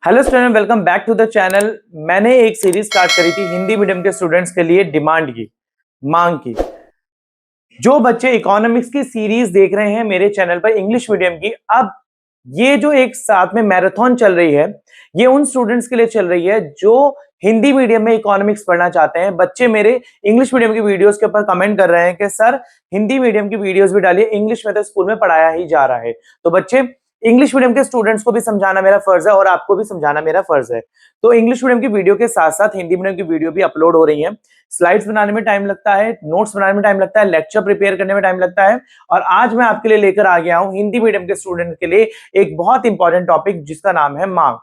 Hello student, welcome back to the channel. मैंने एक series start करी थी हिंदी मीडियम के स्टूडेंट्स के लिए, डिमांड की, मांग की। जो बच्चे इकोनॉमिक्स की सीरीज देख रहे हैं मेरे चैनल पर इंग्लिश मीडियम की, अब ये जो एक साथ में मैराथन चल रही है, ये उन स्टूडेंट्स के लिए चल रही है जो हिंदी मीडियम में इकोनॉमिक्स पढ़ना चाहते हैं। बच्चे मेरे इंग्लिश मीडियम की वीडियोस के ऊपर कमेंट कर रहे हैं कि सर हिंदी मीडियम की वीडियोस भी डालिए, इंग्लिश में तो स्कूल में पढ़ाया ही जा रहा है। तो बच्चे, इंग्लिश मीडियम के स्टूडेंट्स को भी समझाना मेरा फर्ज है और आपको भी समझाना मेरा फर्ज है। तो इंग्लिश मीडियम की वीडियो के साथ साथ हिंदी मीडियम की वीडियो भी अपलोड हो रही है। स्लाइड्स बनाने में टाइम लगता है, नोट्स बनाने में टाइम लगता है, लेक्चर प्रिपेयर करने में टाइम लगता है। और आज मैं आपके लिए लेकर आ गया हूं हिंदी मीडियम के स्टूडेंट के लिए एक बहुत इंपॉर्टेंट टॉपिक जिसका नाम है मांग।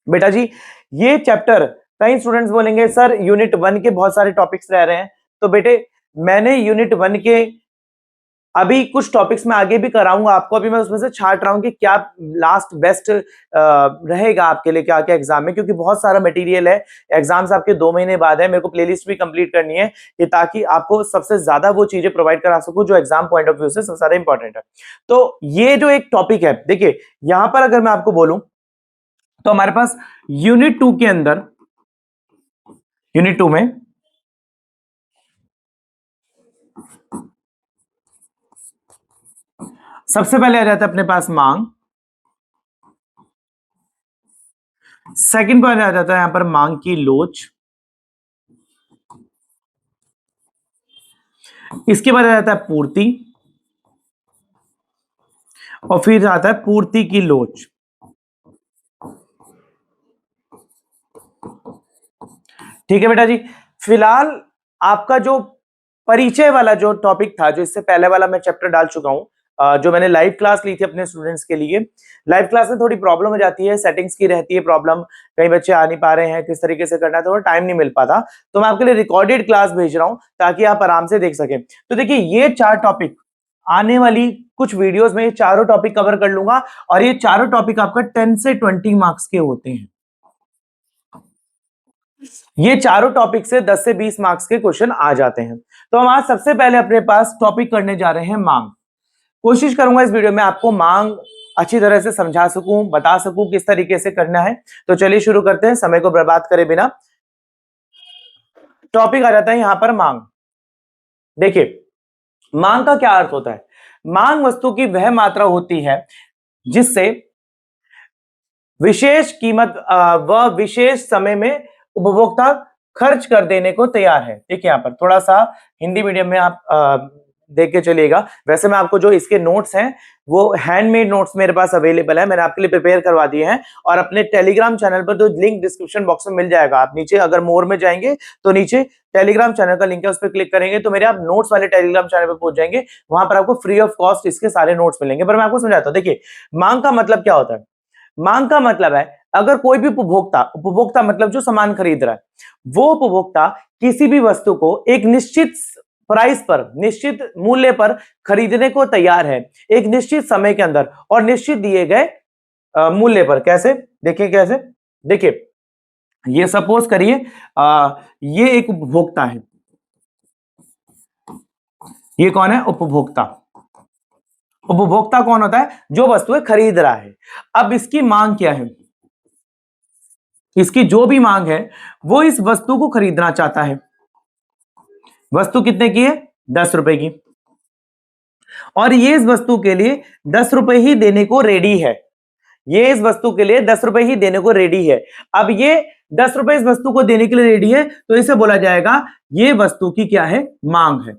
बेटा जी, ये चैप्टर, कई स्टूडेंट्स बोलेंगे सर यूनिट 1 के बहुत सारे टॉपिक्स रह रहे हैं। तो बेटे, मैंने यूनिट 1 के अभी कुछ टॉपिक्स में आगे भी कराऊंगा आपको। अभी मैं उसमें से छांट रहा हूं कि क्या लास्ट बेस्ट रहेगा आपके लिए, क्या क्या एग्जाम में, क्योंकि बहुत सारा मटेरियल है। एग्जाम्स आपके 2 महीने बाद है, मेरे को प्लेलिस्ट भी कंप्लीट करनी है कि ताकि आपको सबसे ज्यादा वो चीजें प्रोवाइड करा सकूं जो एग्जाम पॉइंट ऑफ व्यू से सबसे ज्यादा इंपॉर्टेंट है। तो ये जो एक टॉपिक है, देखिए यहां पर अगर मैं आपको बोलूं तो हमारे पास यूनिट 2 के अंदर, यूनिट 2 में सबसे पहले आ जाता है अपने पास मांग। सेकंड पर आ जाता है यहां पर मांग की लोच। इसके बाद आ जाता है पूर्ति, और फिर आता है पूर्ति की लोच। ठीक है बेटा जी। फिलहाल आपका जो परिचय वाला जो टॉपिक था, जो इससे पहले वाला मैं चैप्टर डाल चुका हूं, जो मैंने लाइव क्लास ली थी अपने स्टूडेंट्स के लिए। लाइव क्लास में थोड़ी प्रॉब्लम हो जाती है, सेटिंग्स की रहती है प्रॉब्लम, कई बच्चे आ नहीं पा रहे हैं, किस तरीके से करना है, थोड़ा टाइम नहीं मिल पाता। तो मैं आपके लिए रिकॉर्डेड क्लास भेज रहा हूं ताकि आप आराम से देख सकें। तो देखिए, ये 4 टॉपिक आने वाली कुछ वीडियोस में ये चारों टॉपिक कवर कर लूंगा, और ये चारों टॉपिक आपका 10 से 20 मार्क्स के होते हैं। ये चारों टॉपिक से 10 से 20 मार्क्स के क्वेश्चन आ जाते हैं। तो हम आज सबसे पहले अपने पास टॉपिक करने जा रहे हैं मांग। कोशिश करूंगा इस वीडियो में आपको मांग अच्छी तरह से समझा सकूं, बता सकूं किस तरीके से करना है। तो चलिए शुरू करते हैं, समय को बर्बाद करे बिना। टॉपिक आ जाता है यहां पर मांग। देखिए, मांग का क्या अर्थ होता है? मांग वस्तु की वह मात्रा होती है जिससे विशेष कीमत व विशेष समय में उपभोक्ता खर्च कर देने को तैयार है। देखिए यहां पर थोड़ा सा हिंदी मीडियम में आप देख के चलिएगा। वैसे मैं आपको जो इसके नोट्स हैं वो हैंडमेड नोट्स मेरे पास अवेलेबल है, मैंने आपके लिए प्रिपेयर करवा दिए हैं। और अपने टेलीग्राम चैनल पर, जो लिंक डिस्क्रिप्शन बॉक्स में मिल जाएगा, आप नीचे अगर मोर में जाएंगे तो नीचे टेलीग्राम चैनल का लिंक है, उस पर क्लिक करेंगे तो मेरे आप नोट्स वाले टेलीग्राम चैनल पर पहुंच जाएंगे। वहां पर आपको फ्री ऑफ कॉस्ट इसके सारे नोट्स मिलेंगे। पर मैं आपको समझाता हूं। देखिए, मांग का मतलब क्या होता है? मांग का मतलब है, अगर कोई भी उपभोक्ता, उपभोक्ता मतलब जो सामान खरीद रहा है, वो उपभोक्ता किसी भी वस्तु को एक निश्चित प्राइस पर, निश्चित मूल्य पर खरीदने को तैयार है, एक निश्चित समय के अंदर और निश्चित दिए गए मूल्य पर। कैसे? देखिए कैसे। देखिए, ये सपोज करिए ये एक उपभोक्ता है। ये कौन है? उपभोक्ता। उपभोक्ता कौन होता है? जो वस्तुएं खरीद रहा है। अब इसकी मांग क्या है? इसकी जो भी मांग है वो इस वस्तु को खरीदना चाहता है। वस्तु कितने की है? 10 रुपए की। और ये इस वस्तु के लिए 10 रुपए ही देने को रेडी है। ये इस वस्तु के लिए 10 रुपए ही देने को रेडी है। अब ये 10 रुपए इस वस्तु को देने के लिए रेडी है, तो इसे बोला जाएगा ये वस्तु की क्या है? मांग है।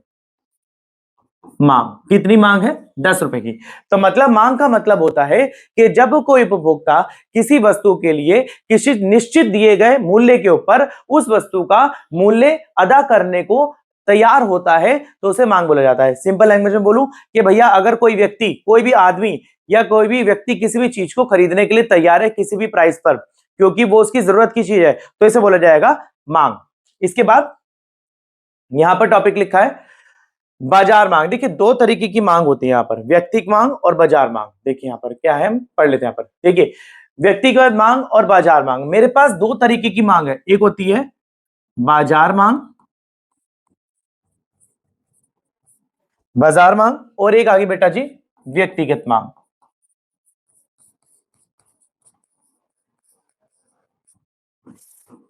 मांग कितनी मांग है? 10 रुपए की। तो मतलब मांग का मतलब होता है कि जब कोई उपभोक्ता किसी वस्तु के लिए किसी निश्चित दिए गए मूल्य के ऊपर उस वस्तु का मूल्य अदा करने को तैयार होता है तो उसे मांग बोला जाता है। सिंपल लैंग्वेज में बोलूं कि भैया, अगर कोई व्यक्ति, कोई भी आदमी या कोई भी व्यक्ति किसी भी चीज को खरीदने के लिए तैयार है किसी भी प्राइस पर, क्योंकि वो उसकी जरूरत की चीज है, तो इसे बोला जाएगा मांग। इसके बाद यहां पर टॉपिक लिखा है बाजार मांग। देखिए, 2 तरीके की मांग होती है यहां पर, व्यक्तिगत मांग और बाजार मांग। देखिए यहां पर क्या है, हम पढ़ लेते हैं यहां पर। देखिए, व्यक्तिगत मांग और बाजार मांग, मेरे पास 2 तरीके की मांग है। एक होती है बाजार मांग, बाजार मांग, और एक आगे बेटा जी व्यक्तिगत मांग।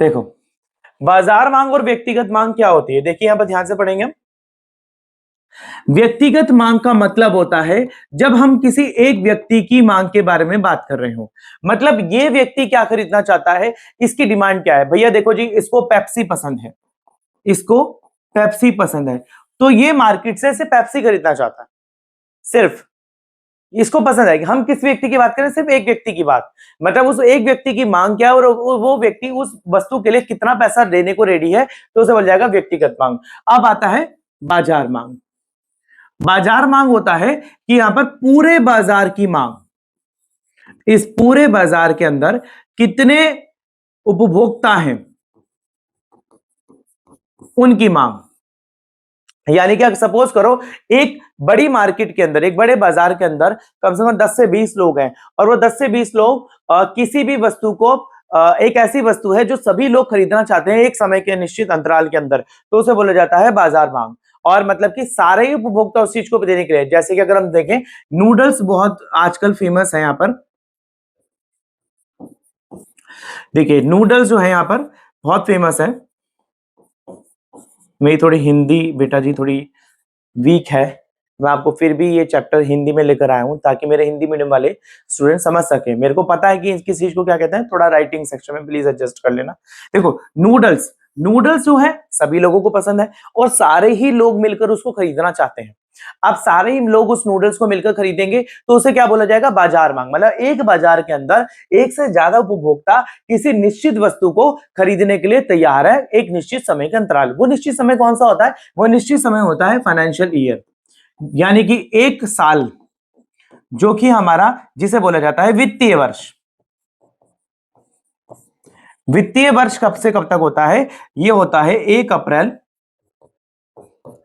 देखो, बाजार मांग और व्यक्तिगत मांग क्या होती है, देखिए यहां पर ध्यान से पढ़ेंगे हम। व्यक्तिगत मांग का मतलब होता है जब हम किसी एक व्यक्ति की मांग के बारे में बात कर रहे हो, मतलब ये व्यक्ति क्या खरीदना चाहता है, इसकी डिमांड क्या है। भैया देखो जी, इसको पेप्सी पसंद है, इसको पेप्सी पसंद है, तो ये मार्केट से पेप्सी खरीदना चाहता है। सिर्फ इसको पसंद है कि हम किस व्यक्ति की बात करें, सिर्फ एक व्यक्ति की बात, मतलब उस एक व्यक्ति की मांग क्या है और वो व्यक्ति उस वस्तु के लिए कितना पैसा देने को रेडी है, तो उसे बोल जाएगा व्यक्तिगत मांग। अब आता है बाजार मांग। बाजार मांग होता है कि यहां पर पूरे बाजार की मांग, इस पूरे बाजार के अंदर कितने उपभोक्ता हैं उनकी मांग। यानी कि सपोज करो एक बड़ी मार्केट के अंदर, एक बड़े बाजार के अंदर कम से कम 10 से 20 लोग हैं, और वो 10 से 20 लोग किसी भी वस्तु को, एक ऐसी वस्तु है जो सभी लोग खरीदना चाहते हैं एक समय के निश्चित अंतराल के अंदर, तो उसे बोला जाता है बाजार मांग। और मतलब कि सारे ही उपभोक्ता उस चीज को देने के लिए, जैसे कि अगर हम देखें नूडल्स बहुत आजकल फेमस है, यहां पर देखिए नूडल्स जो है यहां पर बहुत फेमस है। मेरी थोड़ी हिंदी बेटा जी थोड़ी वीक है, मैं आपको फिर भी ये चैप्टर हिंदी में लेकर आया हूं ताकि मेरे हिंदी मीडियम वाले स्टूडेंट समझ सके। मेरे को पता है कि किस चीज को क्या कहते हैं, थोड़ा राइटिंग सेक्शन में प्लीज एडजस्ट कर लेना। देखो नूडल्स, नूडल्स जो है सभी लोगों को पसंद है और सारे ही लोग मिलकर उसको खरीदना चाहते हैं। अब सारे ही लोग उस नूडल्स को मिलकर खरीदेंगे तो उसे क्या बोला जाएगा, बाजार मांग। मतलब एक बाजार के अंदर एक से ज्यादा उपभोक्ता किसी निश्चित वस्तु को खरीदने के लिए तैयार है एक निश्चित समय के अंतराल। वो निश्चित समय कौन सा होता है, वो निश्चित समय होता है फाइनेंशियल ईयर, यानी कि एक साल, जो कि हमारा जिसे बोला जाता है वित्तीय वर्ष। वित्तीय वर्ष कब से कब तक होता है, यह होता है 1 अप्रैल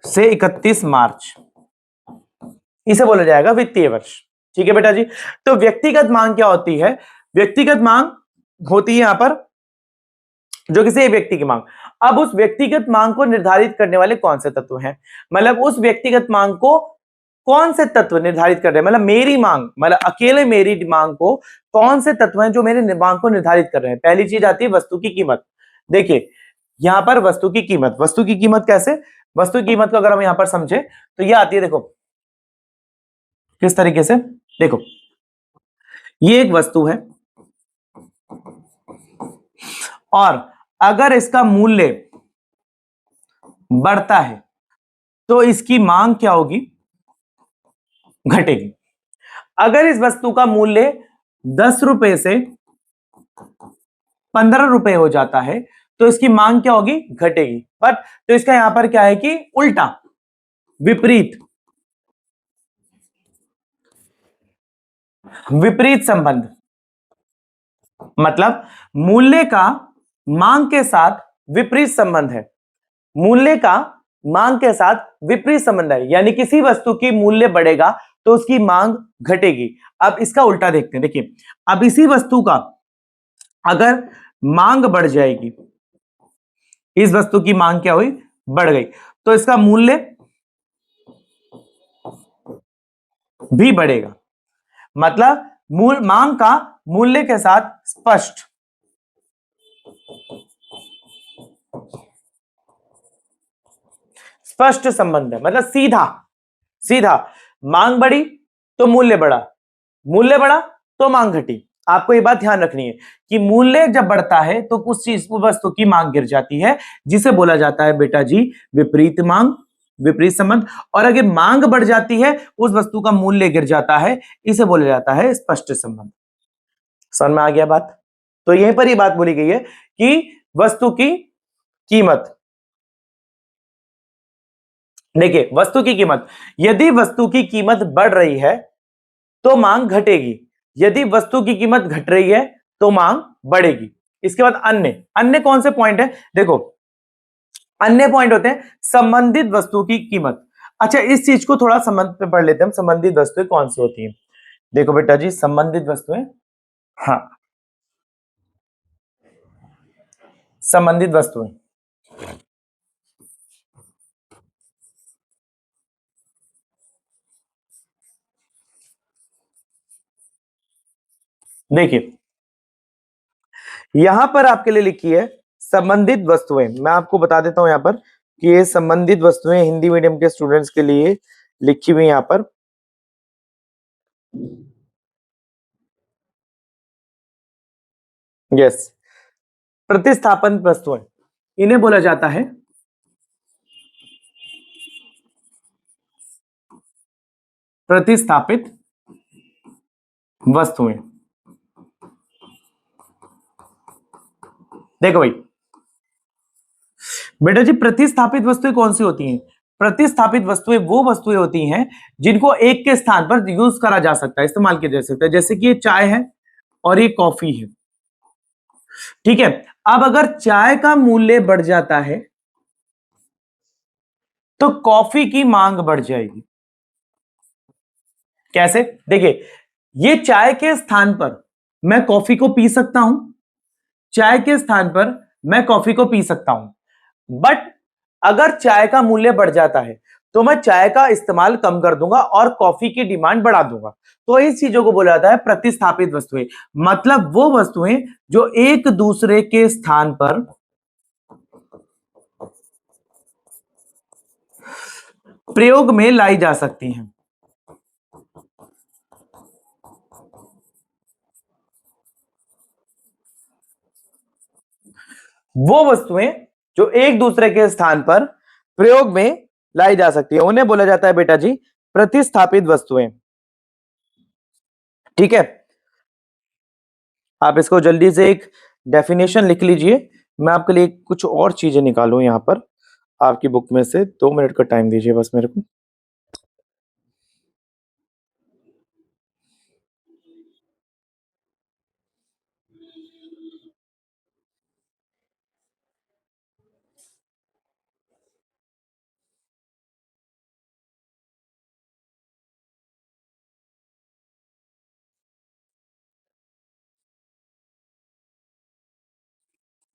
से 31 मार्च, इसे बोला जाएगा वित्तीय वर्ष। ठीक है बेटा जी। तो व्यक्तिगत मांग क्या होती है, व्यक्तिगत मांग होती है यहां पर जो किसी एक व्यक्ति की मांग। अब उस व्यक्तिगत मांग को निर्धारित करने वाले कौन से तत्व हैं, मतलब उस व्यक्तिगत मांग को कौन से तत्व निर्धारित कर रहे हैं, मतलब मेरी मांग, मतलब अकेले मेरी मांग को कौन से तत्व हैं जो मेरे मांग को निर्धारित कर रहे हैं। पहली चीज आती है वस्तु की कीमत। देखिए यहां पर वस्तु की कीमत, वस्तु की कीमत कैसे, वस्तु की कीमत को अगर हम यहां पर समझे तो यह आती है, देखो किस तरीके से। देखो ये एक वस्तु है और अगर इसका मूल्य बढ़ता है तो इसकी मांग क्या होगी, घटेगी। अगर इस वस्तु का मूल्य 10 रुपए से 15 रुपए हो जाता है तो इसकी मांग क्या होगी, घटेगी। बट तो इसका यहां पर क्या है कि उल्टा, विपरीत, विपरीत संबंध, मतलब मूल्य का मांग के साथ विपरीत संबंध है। मूल्य का मांग के साथ विपरीत संबंध है, यानी किसी वस्तु की मूल्य बढ़ेगा तो उसकी मांग घटेगी। अब इसका उल्टा देखते हैं। देखिए अब इसी वस्तु का अगर मांग बढ़ जाएगी, इस वस्तु की मांग क्या हुई, बढ़ गई, तो इसका मूल्य भी बढ़ेगा। मतलब मूल मांग का मूल्य के साथ स्पष्ट स्पष्ट संबंध है, मतलब सीधा सीधा। मांग बढ़ी तो मूल्य बढ़ा, मूल्य बढ़ा तो मांग घटी। आपको यह बात ध्यान रखनी है कि मूल्य जब बढ़ता है तो उस चीज वस्तु की मांग गिर जाती है, जिसे बोला जाता है बेटा जी विपरीत मांग, विपरीत संबंध। और अगर मांग बढ़ जाती है उस वस्तु का मूल्य गिर जाता है, इसे बोला जाता है स्पष्ट संबंध। समझ में आ गया बात। तो यहीं पर ही बात बोली गई है कि वस्तु की कीमत, देखिए वस्तु की कीमत, यदि वस्तु की कीमत बढ़ रही है तो मांग घटेगी, यदि वस्तु की कीमत घट रही है तो मांग बढ़ेगी। इसके बाद अन्य, अन्य कौन से पॉइंट है, देखो अन्य पॉइंट होते हैं संबंधित वस्तु की कीमत। अच्छा इस चीज को थोड़ा संबंध पे पढ़ लेते हैं हम, संबंधित वस्तुएं कौन सी होती हैं। देखो बेटा जी संबंधित वस्तुएं, हाँ संबंधित वस्तुएं, देखिए यहां पर आपके लिए लिखी है संबंधित वस्तुएं। मैं आपको बता देता हूं यहां पर कि ये संबंधित वस्तुएं हिंदी मीडियम के स्टूडेंट्स के लिए लिखी हुई यहां पर। यस, प्रतिस्थापन वस्तुएं इन्हें बोला जाता है प्रतिस्थापित वस्तुएं। देखो भाई बेटा जी, प्रतिस्थापित वस्तुएं कौन सी होती हैं? प्रतिस्थापित वस्तुएं वो वस्तुएं होती हैं जिनको एक के स्थान पर यूज करा जा सकता है, इस्तेमाल किया जा सकता है। जैसे कि ये चाय है और ये कॉफी है, ठीक है। अब अगर चाय का मूल्य बढ़ जाता है तो कॉफी की मांग बढ़ जाएगी। कैसे? देखिए, ये चाय के स्थान पर मैं कॉफी को पी सकता हूं, चाय के स्थान पर मैं कॉफी को पी सकता हूं, बट अगर चाय का मूल्य बढ़ जाता है तो मैं चाय का इस्तेमाल कम कर दूंगा और कॉफी की डिमांड बढ़ा दूंगा। तो इस चीजों को बोला जाता है प्रतिस्थापित वस्तुएं। मतलब वो वस्तुएं जो एक दूसरे के स्थान पर प्रयोग में लाई जा सकती हैं। वो वस्तुएं जो एक दूसरे के स्थान पर प्रयोग में लाई जा सकती है उन्हें बोला जाता है बेटा जी प्रतिस्थापित वस्तुएं। ठीक है, आप इसको जल्दी से एक डेफिनेशन लिख लीजिए। मैं आपके लिए कुछ और चीजें निकालूं यहां पर आपकी बुक में से। 2 मिनट का टाइम दीजिए बस मेरे को।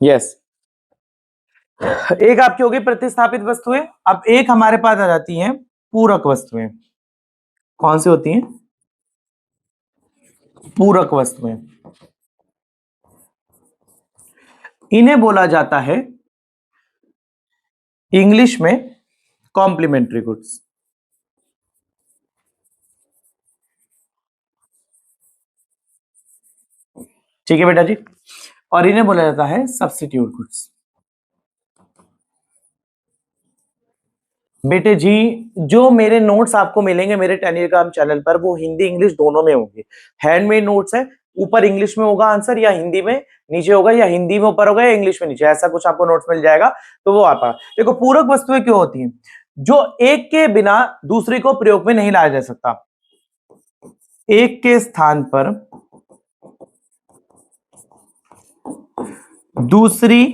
यस, एक आपकी होगी प्रतिस्थापित वस्तुएं। अब एक हमारे पास आ जाती हैं पूरक वस्तुएं। कौन सी होती हैं? पूरक वस्तुएं। इन्हें बोला जाता है इंग्लिश में कॉम्प्लीमेंट्री गुड्स। ठीक है बेटा जी, और इन्हें बोला जाता है सब्स्टिट्यूट गुड्स। बेटे जी, जो मेरे नोट्स आपको मिलेंगे मेरे टेलीग्राम चैनल पर वो हिंदी इंग्लिश दोनों में होंगे। हैंडमेड नोट्स है, ऊपर इंग्लिश में होगा आंसर या हिंदी में नीचे होगा, या हिंदी में ऊपर होगा या इंग्लिश में नीचे, ऐसा कुछ आपको नोट्स मिल जाएगा। तो वो आता है। देखो, पूरक वस्तुएं क्यों होती हैं? जो एक के बिना दूसरी को प्रयोग में नहीं लाया जा सकता। एक के स्थान पर दूसरी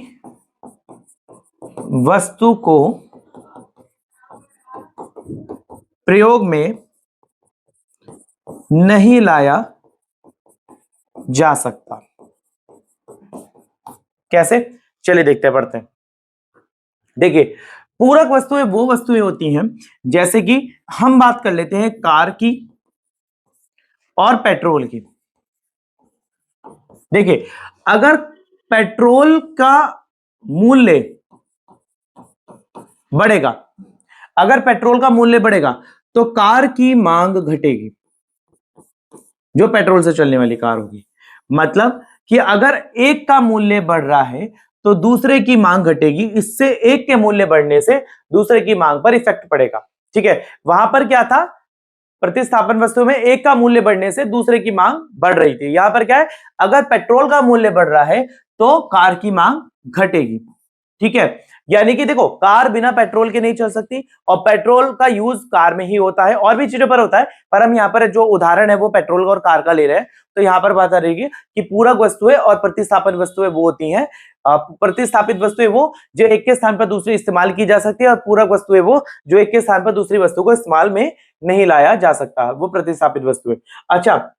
वस्तु को प्रयोग में नहीं लाया जा सकता। कैसे? चलिए देखते हैं, पढ़ते हैं। देखिए, पूरक वस्तुएं वो वस्तुएं होती हैं, जैसे कि हम बात कर लेते हैं कार की और पेट्रोल की। देखिए, अगर पेट्रोल का मूल्य बढ़ेगा, अगर पेट्रोल का मूल्य बढ़ेगा तो कार की मांग घटेगी, जो पेट्रोल से चलने वाली कार होगी। मतलब कि अगर एक का मूल्य बढ़ रहा है तो दूसरे की मांग घटेगी, इससे एक के मूल्य बढ़ने से दूसरे की मांग पर इफेक्ट पड़ेगा। ठीक है, वहां पर क्या था? प्रतिस्थापन वस्तु में एक का मूल्य बढ़ने से दूसरे की मांग बढ़ रही थी। यहां पर क्या है? अगर पेट्रोल का मूल्य बढ़ रहा है तो कार की मांग घटेगी। ठीक है, यानी कि देखो, कार बिना पेट्रोल के नहीं चल सकती और पेट्रोल का यूज कार में ही होता है, और भी चीजों पर होता है, पर हम यहाँ पर जो उदाहरण है वो पेट्रोल और कार का ले रहे हैं। तो यहाँ पर बात आ रही है कि पूरक वस्तुएं और प्रतिस्थापन वस्तुएं वो होती हैं। प्रतिस्थापित वस्तुएं वो जो एक के स्थान पर दूसरी इस्तेमाल की जा सकती है, और पूरक वस्तुएं वो जो एक के स्थान पर दूसरी वस्तु को इस्तेमाल में नहीं लाया जा सकता, वो प्रतिस्थापित वस्तुएं। अच्छा,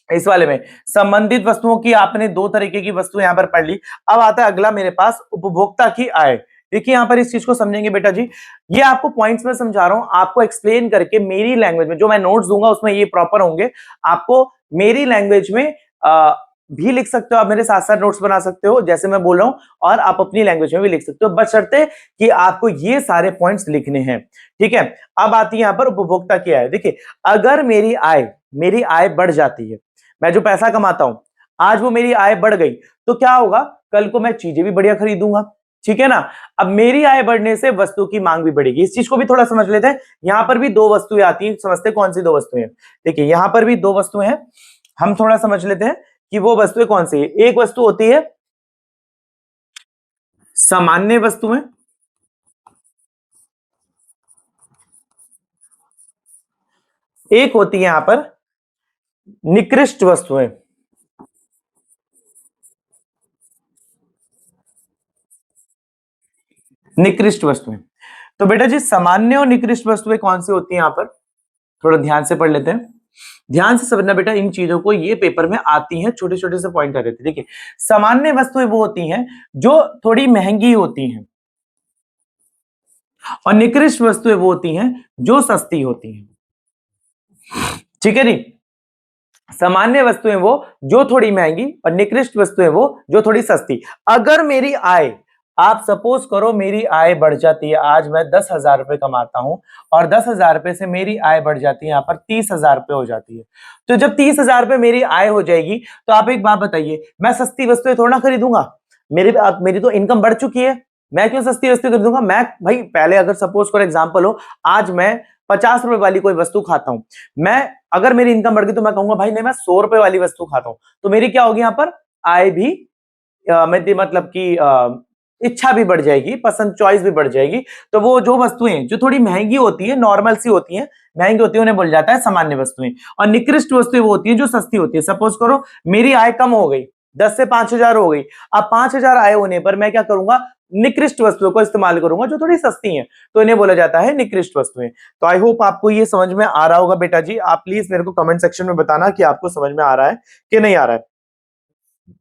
इस वाले में संबंधित वस्तुओं की आपने दो तरीके की वस्तुएं यहां पर पढ़ ली। अब आता है अगला मेरे पास, उपभोक्ता की आय। देखिए, यहां पर इस चीज को समझेंगे बेटा जी, ये आपको पॉइंट्स में समझा रहा हूं, आपको एक्सप्लेन करके मेरी लैंग्वेज में, जो मैं नोट्स दूंगा उसमें ये प्रॉपर होंगे। आपको मेरी लैंग्वेज में भी लिख सकते हो, आप मेरे साथ साथ नोट्स बना सकते हो जैसे मैं बोल रहा हूं, और आप अपनी लैंग्वेज में भी लिख सकते हो, बशर्ते कि आपको ये सारे पॉइंट्स लिखने हैं। ठीक है, अब आती है यहां पर उपभोक्ता की आय। देखिए, अगर मेरी आय बढ़ जाती है, मैं जो पैसा कमाता हूं, आज वो मेरी आय बढ़ गई, तो क्या होगा, कल को मैं चीजें भी बढ़िया खरीदूंगा। ठीक है ना। अब मेरी आय बढ़ने से वस्तु की मांग भी बढ़ेगी। इस चीज को भी थोड़ा समझ लेते हैं। यहां पर भी दो वस्तुएं आती हैं, समझते हैं कौन सी दो वस्तुएं हैं। देखिए, यहां पर भी दो वस्तुएं हैं, हम थोड़ा समझ लेते हैं कि वो वस्तुएं कौन सी है। एक वस्तु होती है सामान्य वस्तुएं, एक होती है यहां पर निकृष्ट वस्तुएं। निकृष्ट वस्तुएं, तो बेटा जी सामान्य और निकृष्ट वस्तुएं कौन सी होती हैं यहां पर, थोड़ा ध्यान से पढ़ लेते हैं। ध्यान से समझना बेटा, इन चीजों को ये पेपर में आती हैं, छोटे छोटे से पॉइंट आ रहे थे। देखिए, सामान्य वस्तुएं वो होती हैं जो थोड़ी महंगी होती हैं, और निकृष्ट वस्तुएं वो होती हैं जो सस्ती होती हैं। ठीक है जी। सामान्य वस्तुएं वो जो थोड़ी महंगी, और निकृष्ट वस्तुएं वो जो थोड़ी सस्ती। अगर मेरी आय, आप सपोज करो मेरी आय बढ़ जाती है, आज मैं 10,000 रुपए कमाता हूं, और 10,000 रुपए से मेरी आय बढ़ जाती है यहां पर 30,000 रुपए हो जाती है। तो जब 30,000 रुपए मेरी आय हो जाएगी, तो आप एक बात बताइए, मैं सस्ती वस्तुएं थोड़ा ना खरीदूंगा। मेरी तो इनकम बढ़ चुकी है, मैं क्यों सस्ती वस्तु खरीदूंगा। मैं भाई पहले, अगर सपोज फॉर एग्जाम्पल हो, आज मैं 50 रुपए वाली कोई वस्तु खाता हूं, मैं, अगर मेरी इनकम बढ़ गई तो मैं कहूंगा भाई नहीं, मैं 100 रुपए वाली वस्तु खाता हूं, तो मेरी क्या होगी यहां पर, आय भी, मेरी मतलब कि इच्छा भी बढ़ जाएगी, पसंद, चॉइस भी बढ़ जाएगी। तो वो जो वस्तुएं जो थोड़ी महंगी होती है, नॉर्मल सी होती है, महंगी होती है, उन्हें बोल जाता है सामान्य वस्तुएं। और निकृष्ट वस्तुएं वो होती है जो सस्ती होती है। सपोज करो मेरी आय कम हो गई, 10 से 5,000 हो गई, अब 5,000 आय होने पर मैं क्या करूंगा, निकृष्ट वस्तुओं को इस्तेमाल करूंगा जो थोड़ी सस्ती हैं, तो इन्हें बोला जाता है निकृष्ट वस्तुएं। तो आई होप आपको ये समझ में आ रहा होगा बेटा जी। आप प्लीज मेरे को कमेंट सेक्शन में बताना कि आपको समझ में आ रहा है कि नहीं आ रहा है।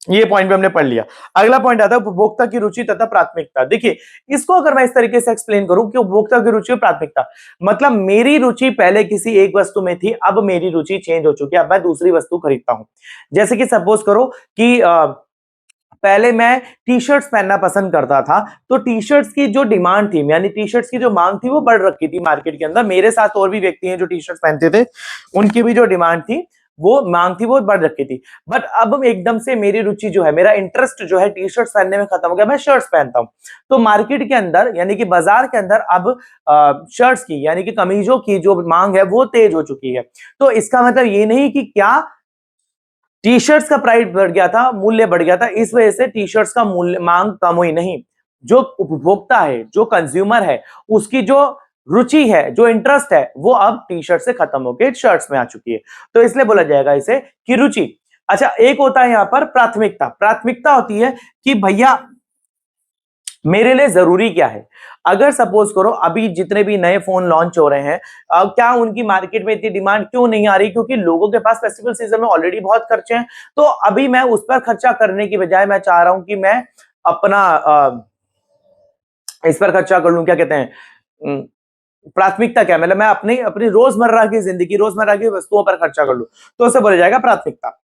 ये पॉइंट भी हमने पढ़ लिया। अगला पॉइंट आता है उपभोक्ता की रुचि तथा प्राथमिकता। देखिए, इसको अगर मैं इस तरीके से एक्सप्लेन करूं कि उपभोक्ता की रुचि और प्राथमिकता, मतलब मेरी रुचि पहले किसी एक वस्तु में थी, अब मेरी रुचि चेंज हो चुकी है, अब मैं दूसरी वस्तु खरीदता हूं। जैसे कि सपोज करो कि पहले मैं टी शर्ट्स पहनना पसंद करता था, तो टी शर्ट्स की जो डिमांड थी, यानी टी शर्ट्स की जो मांग थी, वो बढ़ रखी थी मार्केट के अंदर। मेरे साथ और भी व्यक्ति हैं जो टी शर्ट्स पहनते थे, उनकी भी जो डिमांड थी, वो मांग थी, वो बढ़ रखी थी। बट अब एकदम से मेरी रुचि जो है, मेरा इंटरेस्ट जो है टी शर्ट्स पहनने में खत्म हो गया, मैं शर्ट्स पहनता हूं। तो मार्केट के अंदर, यानी कि बाजार के अंदर अब शर्ट्स की, यानी कि कमीजों की जो मांग है वो तेज हो चुकी है। तो इसका मतलब ये नहीं कि क्या टी शर्ट्स का प्राइस बढ़ गया था, मूल्य बढ़ गया था, इस वजह से टी शर्ट्स का मूल्य, मांग कम हुई, नहीं। जो उपभोक्ता है, जो कंज्यूमर है, उसकी जो रुचि है, जो इंटरेस्ट है, वो अब टी शर्ट से खत्म होकर शर्ट्स में आ चुकी है। तो इसलिए बोला जाएगा इसे कि रुचि। अच्छा, एक होता है यहां पर प्राथमिकता। प्राथमिकता होती है कि भैया मेरे लिए जरूरी क्या है। अगर सपोज करो अभी जितने भी नए फोन लॉन्च हो रहे हैं, क्या उनकी मार्केट में इतनी डिमांड क्यों नहीं आ रही, क्योंकि लोगों के पास फेस्टिवल सीजन में ऑलरेडी बहुत खर्चे हैं। तो अभी मैं उस पर खर्चा करने की बजाय मैं चाह रहा हूं कि मैं अपना इस पर खर्चा कर लूं, क्या कहते हैं, प्राथमिकता क्या है, मतलब मैं अपनी अपनी रोजमर्रा की जिंदगी, रोजमर्रा की वस्तुओं पर खर्चा कर लूं, तो उसे बोला जाएगा प्राथमिकता।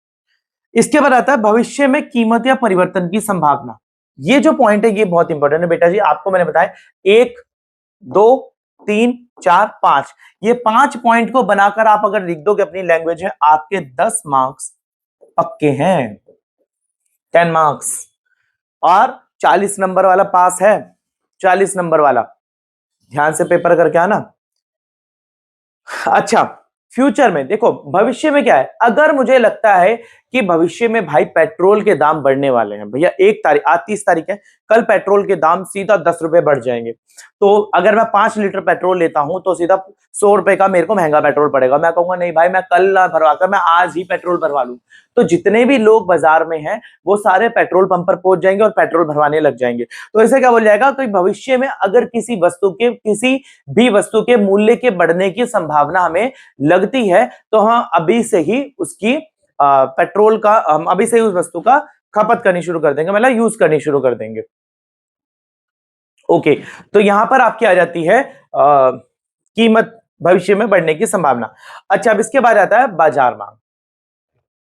इसके बाद आता है भविष्य में कीमत या परिवर्तन की संभावना। ये जो पॉइंट है ये बहुत इंपॉर्टेंट है बेटा जी। आपको मैंने बताया 1, 2, 3, 4, 5, ये 5 पॉइंट को बनाकर आप अगर लिख दोगे अपनी लैंग्वेज में, आपके 10 मार्क्स पक्के हैं, 10 मार्क्स। और 40 नंबर वाला पास है, 40 नंबर वाला, ध्यान से पेपर करके आना। अच्छा, फ्यूचर में देखो, भविष्य में क्या है, अगर मुझे लगता है कि भविष्य में भाई पेट्रोल के दाम बढ़ने वाले हैं, भैया 1 तारीख, आज 30 तारीख है, कल पेट्रोल के दाम सीधा 10 रुपए बढ़ जाएंगे। तो अगर मैं 5 लीटर पेट्रोल लेता हूं तो सीधा 100 रुपए का मेरे को महंगा पेट्रोल पड़ेगा। मैं कहूंगा नहीं भाई, मैं कल ना भरवा कर मैं आज ही पेट्रोल भरवा लूं। तो जितने भी लोग बाजार में हैं, वो सारे पेट्रोल पंप पर पहुंच जाएंगे और पेट्रोल भरवाने लग जाएंगे। तो इसे क्या बोला जाएगा, तो भविष्य में अगर किसी वस्तु के, किसी भी वस्तु के मूल्य के बढ़ने की संभावना हमें लगती है, तो हम अभी से ही उसकी पेट्रोल का, हम अभी से ही उस वस्तु का खपत करनी शुरू कर देंगे, मतलब यूज करनी शुरू कर देंगे। ओके, तो यहां पर आपकी आ जाती है कीमत भविष्य में बढ़ने की संभावना। अच्छा, अब इसके बाद आता है बाजार मांग।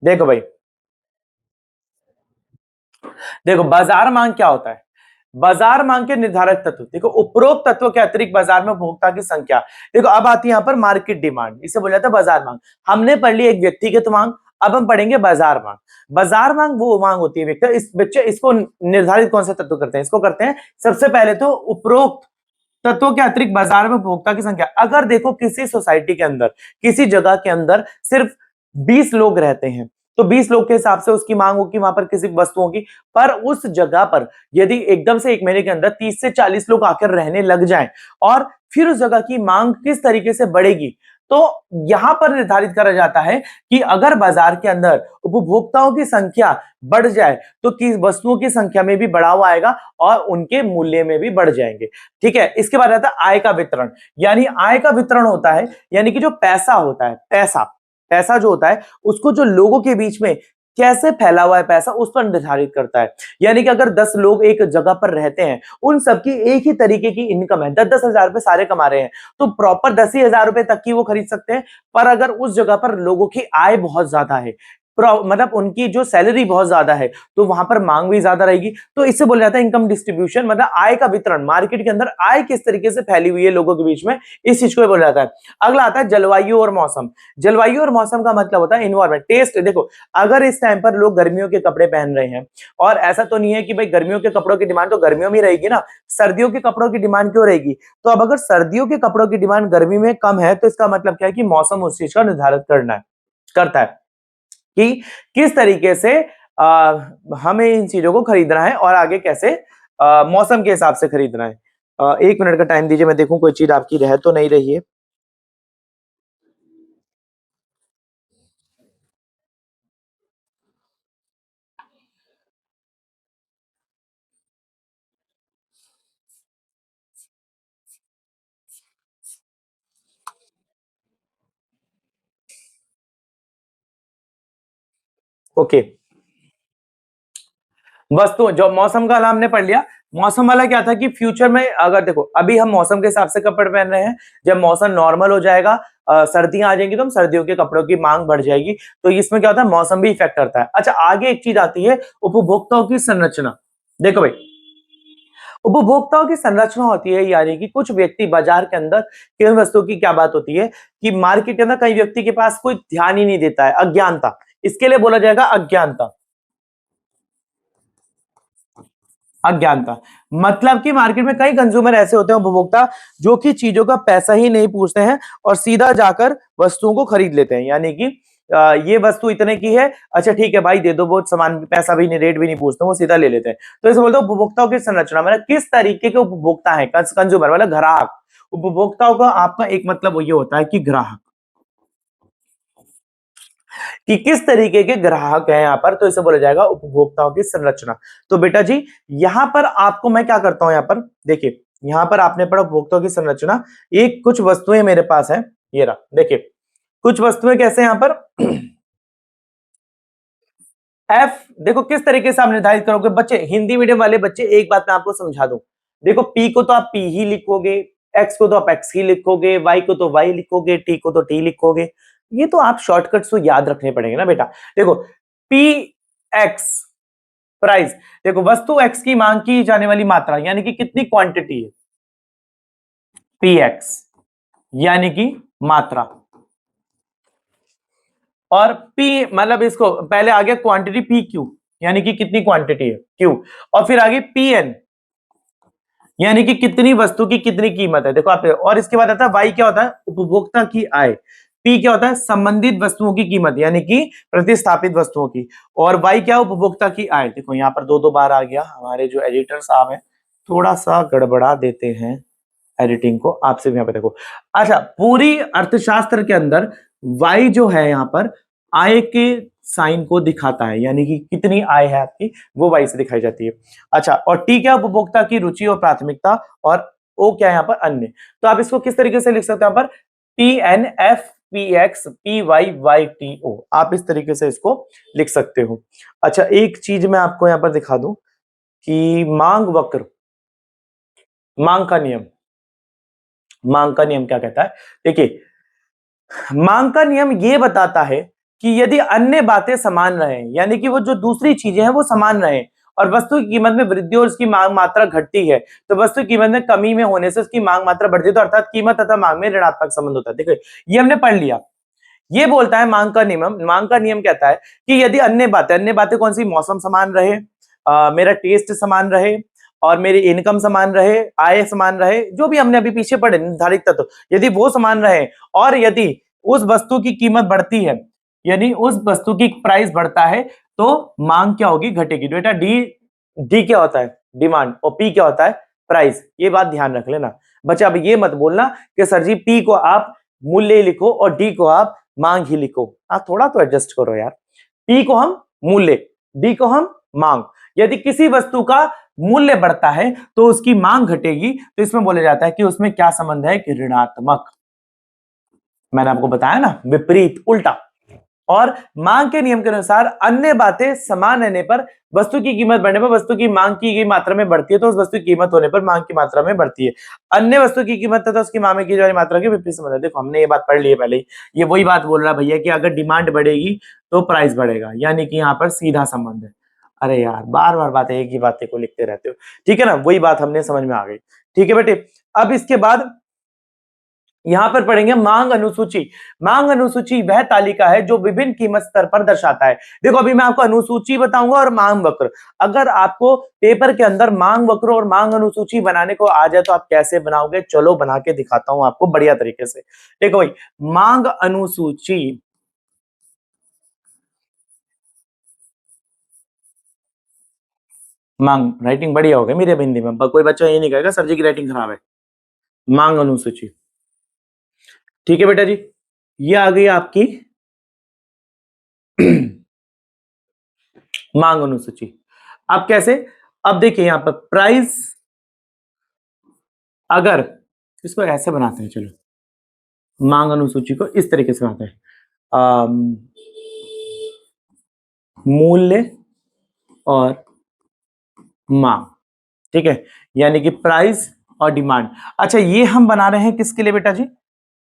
देखो भाई, देखो बाजार मांग क्या होता है, बाजार मांग के निर्धारक तत्व, देखो उपरोक्त तत्वों के अतिरिक्त बाजार में उपभोक्ता की संख्या। देखो अब आती है यहाँ पर मार्केट डिमांड, इसे बोला जाता है बाजार मांग। हमने पढ़ ली एक व्यक्तिगत मांग, अब हम पढ़ेंगे बाजार मांग। बाजार मांग वो मांग होती है व्यक्ति, इस बच्चे इसको निर्धारित कौन से तत्व करते हैं, इसको करते हैं सबसे पहले तो उपरोक्त तत्वों के अतिरिक्त बाजार में उपभोक्ता की संख्या। अगर देखो किसी सोसाइटी के अंदर, किसी जगह के अंदर सिर्फ 20 लोग रहते हैं, तो 20 लोग के हिसाब से उसकी मांग होगी वहां पर किसी वस्तुओं की। पर उस जगह पर यदि एकदम से एक महीने के अंदर 30 से 40 लोग आकर रहने लग जाएं और फिर उस जगह की मांग किस तरीके से बढ़ेगी, तो यहां पर निर्धारित करा जाता है कि अगर बाजार के अंदर उपभोक्ताओं की संख्या बढ़ जाए तो किस वस्तुओं की संख्या में भी बढ़ाव आएगा और उनके मूल्य में भी बढ़ जाएंगे। ठीक है, इसके बाद आता है आय का वितरण। यानी आय का वितरण होता है, यानी कि जो पैसा होता है, पैसा जो होता है उसको जो लोगों के बीच में कैसे फैला हुआ है पैसा, उस पर निर्धारित करता है। यानी कि अगर 10 लोग एक जगह पर रहते हैं, उन सबकी एक ही तरीके की इनकम है, 10-10 हजार रुपए सारे कमा रहे हैं, तो प्रॉपर 10 ही हजार रुपए तक की वो खरीद सकते हैं। पर अगर उस जगह पर लोगों की आय बहुत ज्यादा है, मतलब उनकी जो सैलरी बहुत ज्यादा है, तो वहां पर मांग भी ज्यादा रहेगी। तो इससे बोला जाता है इनकम डिस्ट्रीब्यूशन, मतलब आय का वितरण। मार्केट के अंदर आय किस तरीके से फैली हुई है लोगों के बीच में, इस चीज को बोला जाता है। अगला आता है जलवायु और मौसम। जलवायु और मौसम का मतलब होता है इन्वायरमेंट, टेस्ट। देखो अगर इस टाइम पर लोग गर्मियों के कपड़े पहन रहे हैं, और ऐसा तो नहीं है कि भाई गर्मियों के कपड़ों की डिमांड तो गर्मियों में रहेगी ना, सर्दियों के कपड़ों की डिमांड क्यों रहेगी? तो अब अगर सर्दियों के कपड़ों की डिमांड गर्मी में कम है, तो इसका मतलब क्या है कि मौसम उस चीज का निर्धारित करता है कि किस तरीके से हमें इन चीजों को खरीदना है और आगे कैसे मौसम के हिसाब से खरीदना है। 1 मिनट का टाइम दीजिए, मैं देखूं कोई चीज आपकी रह तो नहीं रही है। ओके, वस्तु जो मौसम का हमने पढ़ लिया। मौसम वाला क्या था कि फ्यूचर में अगर देखो अभी हम मौसम के हिसाब से कपड़े पहन रहे हैं, जब मौसम नॉर्मल हो जाएगा, सर्दियां आ जाएंगी, तो हम सर्दियों के कपड़ों की मांग बढ़ जाएगी। तो इसमें क्या होता है, मौसम भी इफेक्ट करता है। अच्छा, आगे एक चीज आती है उपभोक्ताओं की संरचना। देखो भाई, उपभोक्ताओं की संरचना होती है, यानी कि कुछ व्यक्ति बाजार के अंदर किन वस्तुओं की क्या बात होती है कि मार्केट के अंदर कई व्यक्ति के पास कोई ध्यान ही नहीं देता है, अज्ञानता, इसके लिए बोला जाएगा अज्ञानता। अज्ञानता मतलब कि मार्केट में कई कंज्यूमर ऐसे होते हैं, उपभोक्ता, जो कि चीजों का पैसा ही नहीं पूछते हैं और सीधा जाकर वस्तुओं को खरीद लेते हैं। यानी कि ये वस्तु इतने की है, अच्छा ठीक है भाई दे दो, बहुत सामान, पैसा भी नहीं, रेट भी नहीं पूछते, वो सीधा ले लेते हैं। तो इसे बोलते हैं उपभोक्ताओं की संरचना, मतलब किस तरीके के उपभोक्ता है, कंज्यूमर मतलब ग्राहक। उपभोक्ताओं का आपका एक मतलब ये होता है कि ग्राहक, कि किस तरीके के ग्राहक हैं यहां पर, तो इसे बोला जाएगा उपभोक्ताओं की संरचना। तो बेटा जी यहां पर आपको मैं क्या करता हूं, यहां पर देखिए, यहां पर आपने पढ़ा उपभोक्ताओं की संरचना। एक कुछ वस्तुएं मेरे पास है, ये रहा, देखिए कुछ वस्तुएं कैसे यहां पर एफ, देखो किस तरीके से आप निर्धारित करोगे बच्चे, हिंदी मीडियम वाले बच्चे, एक बात मैं आपको समझा दूं। देखो पी को तो आप पी ही लिखोगे, एक्स को तो आप एक्स ही लिखोगे, वाई को तो वाई लिखोगे, टी को तो टी लिखोगे। ये तो आप शॉर्टकट्स तो याद रखने पड़ेंगे ना बेटा। देखो पी एक्स प्राइस, देखो वस्तु एक्स की मांग की जाने वाली मात्रा, यानी कि कितनी क्वांटिटी है, पी एक्स यानी कि मात्रा, और पी मतलब इसको पहले आ गया क्वांटिटी, पी क्यू यानी कि कितनी क्वांटिटी है, क्यू, और फिर आगे पी एन यानी कि कितनी वस्तु की कितनी कीमत है। देखो आप, और इसके बाद आता है वाई, क्या होता है उपभोक्ता की आय, पी क्या होता है संबंधित वस्तुओं की कीमत यानी कि प्रतिस्थापित वस्तुओं की, और वाई क्या उपभोक्ता की आय। देखो यहाँ पर दो दो बार आ गया, हमारे जो एडिटर साहब हैं थोड़ा सा गड़बड़ा देते हैं एडिटिंग को, आपसे भी यहाँ पे देखो। अच्छा, पूरी अर्थशास्त्र के अंदर वाई जो है यहाँ पर आय के साइन को दिखाता है, यानी कि कितनी आय है आपकी, वो वाई से दिखाई जाती है। अच्छा, और टी क्या उपभोक्ता की रुचि और प्राथमिकता, और ओ क्या है यहाँ पर अन्य। तो आप इसको किस तरीके से लिख सकते हैं, यहाँ पर P N F P X P Y Y T O, आप इस तरीके से इसको लिख सकते हो। अच्छा, एक चीज मैं आपको यहाँ पर दिखा दूं कि मांग वक्र, मांग का नियम, मांग का नियम क्या कहता है, देखिए मांग का नियम ये बताता है कि यदि अन्य बातें समान रहें, यानी कि वो जो दूसरी चीजें हैं वो समान रहें, और वस्तु की कीमत में वृद्धि और उसकी मांग मात्रा घटती है तो वस्तु की कीमत में कमी में होने से उसकी मांग मात्रा बढ़ती है, तो अर्थात कीमत तथा मांग में ऋणात्मक संबंध होता है। देखो ये हमने पढ़ लिया। ये बोलता है मांग का नियम, मांग का नियम कहता है कि यदि अन्य बातें कौन सी, मौसम समान रहे, मेरा टेस्ट समान रहे और मेरी इनकम समान रहे, आय समान रहे, जो भी हमने अभी पीछे पढ़े निर्धारित तत्व, यदि वो समान रहे और यदि उस वस्तु की कीमत बढ़ती है, यानी उस वस्तु की प्राइस बढ़ता है, तो मांग क्या होगी, घटेगी। बेटा डी क्या होता है, डिमांड, और पी क्या होता है, प्राइस। ये बात ध्यान रख लेना बच्चा। अब ये मत बोलना कि सर जी पी को आप मूल्य लिखो और डी को आप मांग ही लिखो। थोड़ा तो एडजस्ट करो यार। पी को हम मूल्य, डी को हम मांग। यदि किसी वस्तु का मूल्य बढ़ता है तो उसकी मांग घटेगी, तो इसमें बोला जाता है कि उसमें क्या संबंध है, कि ऋणात्मक। मैंने आपको बताया ना, विपरीत, उल्टा। और मांग के नियम के अनुसार अन्य बातें समान रहने पर वस्तु की कीमत बढ़ने पर वस्तु की मांग की गई मात्रा में बढ़ती है, तो उस वस्तु की कीमत होने पर मांग की मात्रा में बढ़ती है। अन्य वस्तु की कीमत तथा उसकी मांग में की जाने मात्रा के विपरीत संबंध है। देखो हमने ये बात पढ़ ली है पहले ही। ये वही बात बोल रहा है भैया कि अगर डिमांड बढ़ेगी तो प्राइस बढ़ेगा, यानी कि यहाँ पर सीधा संबंध है। अरे यार बार बार बातें एक ही बातें को लिखते रहते हो, ठीक है ना, वही बात हमने समझ में आ गई। ठीक है बेटे, अब इसके बाद यहां पर पढ़ेंगे मांग अनुसूची। मांग अनुसूची वह तालिका है जो विभिन्न कीमत स्तर पर दर्शाता है। देखो अभी मैं आपको अनुसूची बताऊंगा और मांग वक्र। अगर आपको पेपर के अंदर मांग वक्र और मांग अनुसूची बनाने को आ जाए तो आप कैसे बनाओगे, चलो बना के दिखाता हूं आपको बढ़िया तरीके से। देखो भाई, मांग अनुसूची, मांग राइटिंग बढ़िया हो गई मेरे हिंदी में, कोई बच्चा ये नहीं कहेगा सर जी की राइटिंग खराब है। मांग अनुसूची, ठीक है बेटा जी। ये आ गई आपकी मांग अनुसूची। अब कैसे, अब देखिए यहां पर प्राइस, अगर इसको ऐसे बनाते हैं, चलो मांग अनुसूची को इस तरीके से बनाते हैं, मूल्य और मांग, ठीक है, यानी कि प्राइस और डिमांड। अच्छा ये हम बना रहे हैं किसके लिए बेटा जी,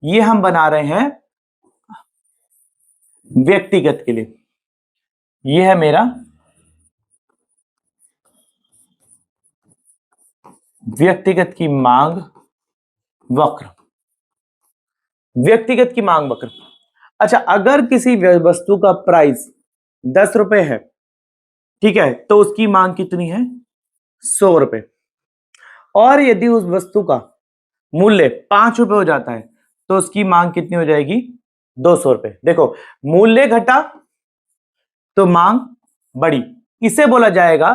ये हम बना रहे हैं व्यक्तिगत के लिए। ये है मेरा व्यक्तिगत की मांग वक्र, व्यक्तिगत की मांग वक्र। अच्छा अगर किसी वस्तु का प्राइस 10 रुपए है, ठीक है, तो उसकी मांग कितनी है, 100 रुपए। और यदि उस वस्तु का मूल्य 5 रुपए हो जाता है तो उसकी मांग कितनी हो जाएगी, 200 रुपए। देखो मूल्य घटा तो मांग बढ़ी, इसे बोला जाएगा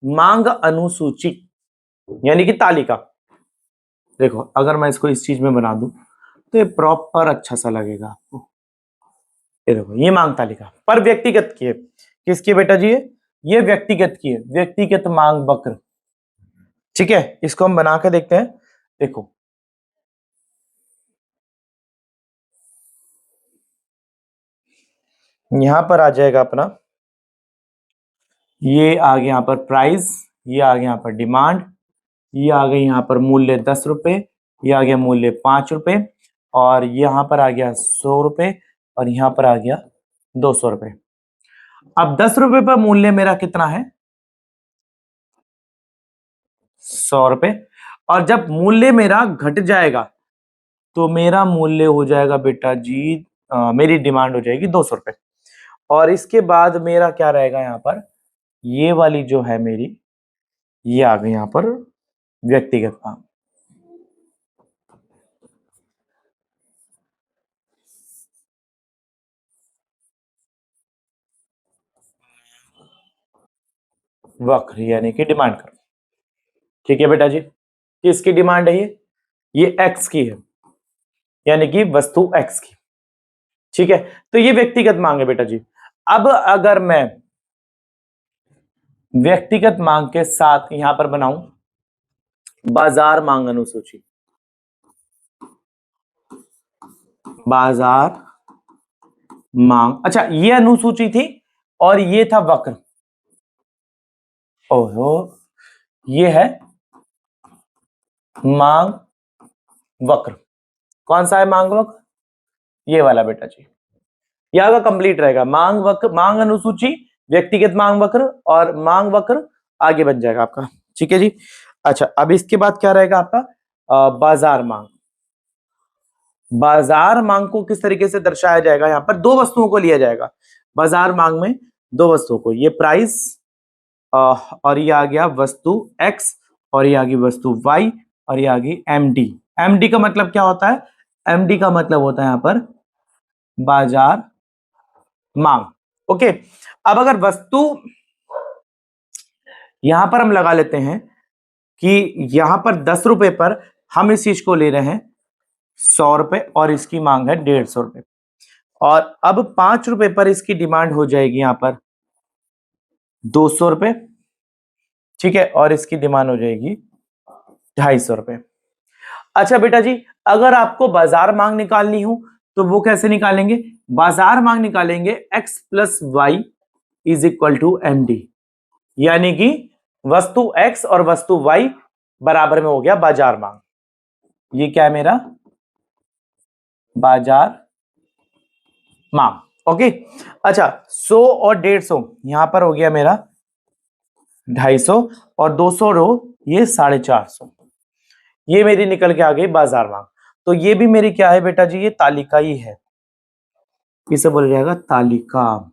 मांग अनुसूची, यानी कि तालिका। देखो अगर मैं इसको इस चीज में बना दूं तो ये प्रॉपर अच्छा सा लगेगा आपको। ये देखो ये मांग तालिका पर व्यक्तिगत की है। किसकी बेटा जी, ये व्यक्तिगत की है, व्यक्तिगत मांग वक्र। ठीक है, इसको हम बना के देखते हैं। देखो यहां पर आ जाएगा अपना, ये आ गया यहां पर प्राइस, ये आ गया यहां पर डिमांड, ये आ गई यहां पर मूल्य 10 रुपए, ये आ गया मूल्य 5 रुपए, और यहां पर आ गया 100 रुपए, और यहां पर आ गया 200 रुपए। अब 10 रुपए पर मूल्य मेरा कितना है, 100 रुपए। और जब मूल्य मेरा घट जाएगा तो मेरा मूल्य हो जाएगा बेटा जी, मेरी डिमांड हो जाएगी 200 रुपए। और इसके बाद मेरा क्या रहेगा यहां पर, ये वाली जो है मेरी, ये आ गई यहां पर व्यक्तिगत मांग। वक्र यानी कि डिमांड कर, ठीक है बेटा जी। किसकी डिमांड है ये एक्स की है, यानी कि वस्तु एक्स की, ठीक है। तो ये व्यक्तिगत मांग है बेटा जी। अब अगर मैं व्यक्तिगत मांग के साथ यहां पर बनाऊं बाजार मांग अनुसूची, बाजार मांग, अच्छा ये अनुसूची थी और ये था वक्र, ओहो, ये है मांग वक्र। कौन सा है मांग वक्र, ये वाला बेटा जी। यहां का कंप्लीट रहेगा मांग वक्र, मांग अनुसूची, व्यक्तिगत मांग वक्र और मांग वक्र, आगे बन जाएगा आपका। ठीक है जी। अच्छा, अब इसके बाद क्या रहेगा आपका? बाजार मांग। बाजार मांग को किस तरीके से दर्शाया जाएगा? यहां पर दो वस्तुओं को लिया जाएगा बाजार मांग में, दो वस्तुओं को, ये प्राइस और ये आ गया वस्तु एक्स, और ये आ गई वस्तु वाई, और ये आ गई एमडी। एमडी का मतलब क्या होता है? एमडी का मतलब होता है यहां पर बाजार मांग। ओके, अब अगर वस्तु यहां पर हम लगा लेते हैं कि यहां पर 10 रुपए पर हम इस चीज को ले रहे हैं 100 रुपए, और इसकी मांग है 150 रुपए, और अब 5 रुपए पर इसकी डिमांड हो जाएगी यहां पर 200 रुपए। ठीक है, और इसकी डिमांड हो जाएगी 250 रुपए। अच्छा बेटा जी, अगर आपको बाजार मांग निकालनी हो तो वो कैसे निकालेंगे? बाजार मांग निकालेंगे x plus Y is equal to M D, यानी कि वस्तु x और वस्तु y बराबर में हो गया बाजार मांग। ये क्या है मेरा? बाजार मांग। ओके, अच्छा 100 और 150 यहां पर हो गया मेरा 250, और 200 रो ये 450, ये मेरी निकल के आ गई बाजार मांग। तो ये भी मेरी क्या है बेटा जी? ये तालिका ही है, इसे बोला जाएगा तालिका।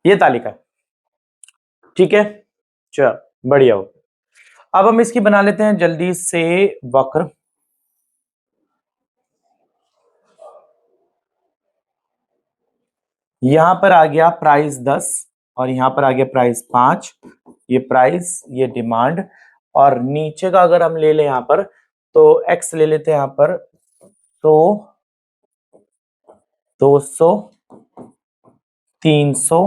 ये तालिका, ठीक है, चल बढ़िया हो। अब हम इसकी बना लेते हैं जल्दी से वक्र। यहां पर आ गया प्राइस 10, और यहां पर आ गया प्राइस 5, ये प्राइस, ये डिमांड, और नीचे का अगर हम ले लें यहां पर तो एक्स ले लेते हैं यहां पर, तो 200, 300,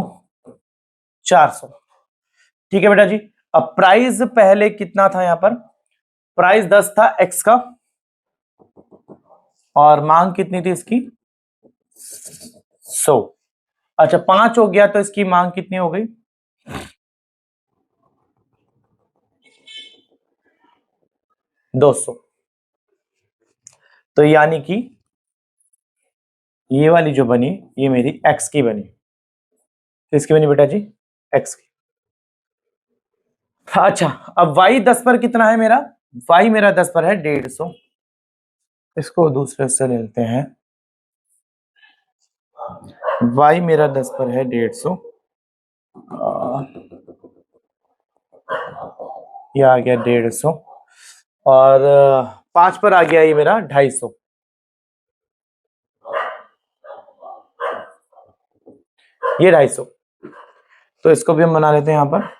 400। ठीक है बेटा जी। अब प्राइस पहले कितना था? यहां पर प्राइस 10 था एक्स का, और मांग कितनी थी इसकी? 100। अच्छा 5 हो गया तो इसकी मांग कितनी हो गई? 200। तो यानी कि ये वाली जो बनी ये मेरी एक्स की बनी। किसकी बनी बेटा जी? एक्स की। अच्छा, अब y 10 पर कितना है मेरा? y मेरा 10 पर है 150, इसको दूसरे से ले लेते हैं। y मेरा 10 पर है 150, ये आ गया 150, और 5 पर आ गया ये मेरा 250, ये 250। तो इसको भी हम बना लेते हैं यहां पर।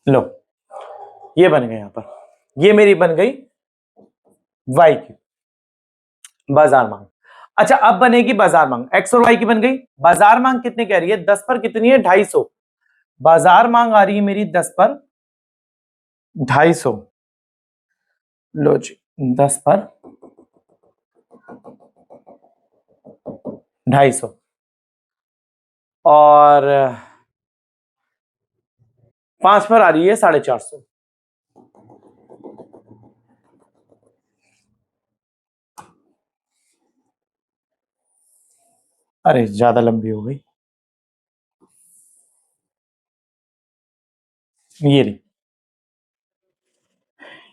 लो, ये बन गए यहां पर, ये मेरी बन गई y की बाजार मांग। अच्छा, अब बनेगी बाजार मांग, x और y की बन गई। बाजार मांग कितनी कह रही है? 10 पर कितनी है? 250। बाजार मांग आ रही है मेरी 10 पर 250। लो जी, 10 पर 250, और 5 पर आ रही है 450। अरे ज्यादा लंबी हो गई, ये रही,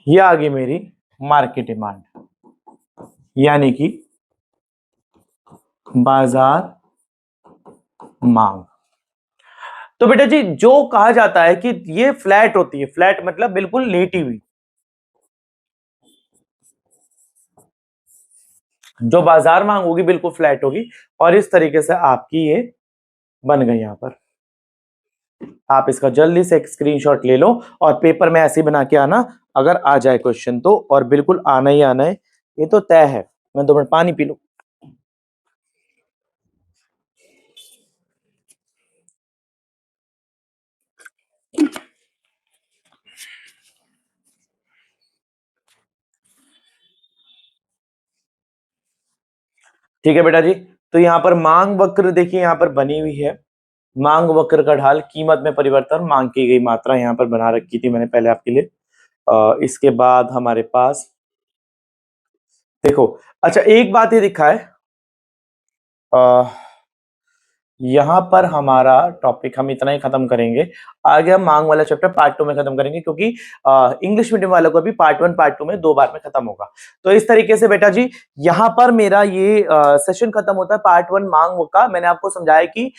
ये आ गई मेरी मार्केट डिमांड, यानी कि बाजार मांग। तो बेटा जी, जो कहा जाता है कि ये फ्लैट होती है, फ्लैट मतलब बिल्कुल लेटी हुई, जो बाजार मांग होगी बिल्कुल फ्लैट होगी, और इस तरीके से आपकी ये बन गई। यहां पर आप इसका जल्दी से एक स्क्रीनशॉट ले लो, और पेपर में ऐसे ही बना के आना, अगर आ जाए क्वेश्चन तो, और बिल्कुल आना ही आना है, ये तो तय है। मैं 2 मिनट पानी पी लूं। ठीक है बेटा जी, तो यहाँ पर मांग वक्र देखिए यहाँ पर बनी हुई है, मांग वक्र का ढाल, कीमत में परिवर्तन, मांग की गई मात्रा यहाँ पर बना रखी थी मैंने पहले आपके लिए। इसके बाद हमारे पास देखो, अच्छा एक बात ये दिखा है, यहां पर हमारा टॉपिक हम इतना ही खत्म करेंगे, आगे हम मांग वाला चैप्टर पार्ट 2 में खत्म करेंगे, क्योंकि इंग्लिश मीडियम वालों को भी पार्ट 1 पार्ट 2 में 2 बार में खत्म होगा। तो इस तरीके से बेटा जी यहां पर मेरा ये सेशन खत्म होता है पार्ट 1 मांग का। मैंने आपको समझाया कि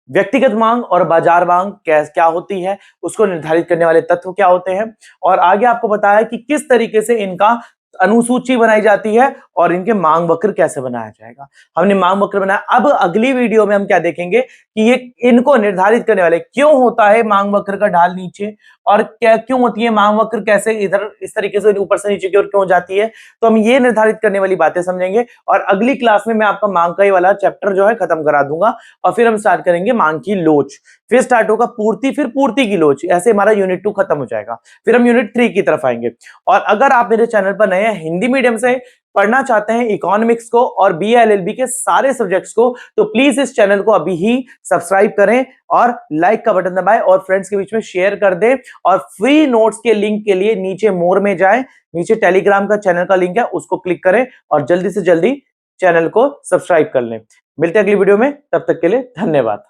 व्यक्तिगत मांग और बाजार मांग क्या होती है, उसको निर्धारित करने वाले तत्व क्या होते हैं, और आगे आपको बताया कि किस तरीके से इनका अनुसूची बनाई जाती है और इनके मांग वक्र कैसे बनाया जाएगा। हमने मांग वक्र बनाया। अब अगली वीडियो में हम क्या देखेंगे कि ये इनको निर्धारित करने वाले क्यों होता है मांग वक्र का ढाल नीचे, और क्या क्यों होती है मांग वक्र, कैसे इधर इस तरीके से ऊपर से नीचे की ओर क्यों जाती है। तो हम ये निर्धारित करने वाली बातें समझेंगे, और अगली क्लास में मैं आपका मांग का ही वाला चैप्टर जो है खत्म करा दूंगा, और फिर हम स्टार्ट करेंगे मांग की लोच, फिर स्टार्ट होगा पूर्ति, फिर पूर्ति की लोच, ऐसे हमारा यूनिट 2 खत्म हो जाएगा, फिर हम यूनिट 3 की तरफ आएंगे। और अगर आप मेरे चैनल पर नए हैं, हिंदी मीडियम से पढ़ना चाहते हैं इकोनॉमिक्स को और बीएलएलबी के सारे सब्जेक्ट्स को, तो प्लीज इस चैनल को अभी ही सब्सक्राइब करें और लाइक का बटन दबाएं और फ्रेंड्स के बीच में शेयर कर दें। और फ्री नोट्स के लिंक के लिए नीचे मोर में जाएं, नीचे टेलीग्राम का चैनल का लिंक है, उसको क्लिक करें और जल्दी से जल्दी चैनल को सब्सक्राइब कर लें। मिलते हैं अगली वीडियो में, तब तक के लिए धन्यवाद।